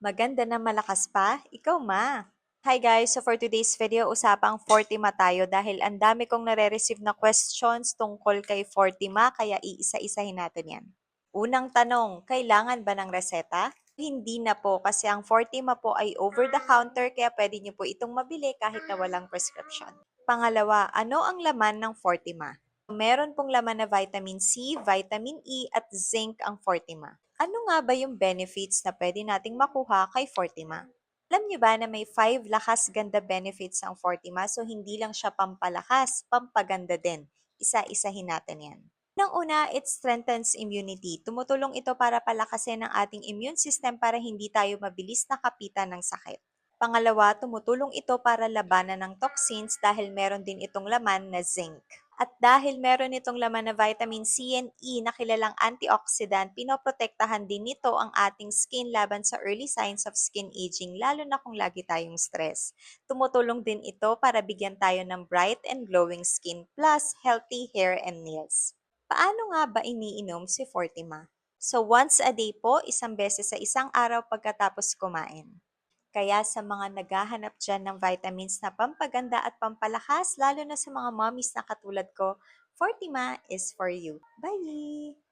Maganda na malakas pa? Ikaw ma. Hi guys! So for today's video, usapang Fortima tayo dahil ang dami kong nare-receive na questions tungkol kay Fortima kaya iisa-isahin natin yan. Unang tanong, kailangan ba ng reseta? Hindi na po kasi ang Fortima po ay over-the-counter kaya pwede niyo po itong mabili kahit na walang prescription. Pangalawa, ano ang laman ng Fortima? Meron pong laman na vitamin C, vitamin E at zinc ang Fortima. Ano nga ba yung benefits na pwede nating makuha kay Fortima? Alam niyo ba na may 5 lakas ganda benefits ang Fortima so hindi lang siya pampalakas, pampaganda din. Isa-isahin natin yan. Unang-una, it strengthens immunity. Tumutulong ito para palakasin ang ating immune system para hindi tayo mabilis nakapitan ng sakit. Pangalawa, tumutulong ito para labanan ng toxins dahil meron din itong laman na zinc. At dahil meron itong laman na vitamin C and E na kilalang antioxidant, pinoprotektahan din nito ang ating skin laban sa early signs of skin aging, lalo na kung lagi tayong stress. Tumutulong din ito para bigyan tayo ng bright and glowing skin plus healthy hair and nails. Paano nga ba iniinom si Fortima? So once a day po, isang beses sa isang araw pagkatapos kumain. Kaya sa mga naghahanap dyan ng vitamins na pampaganda at pampalakas, lalo na sa mga mommies na katulad ko, Fortima is for you. Bye!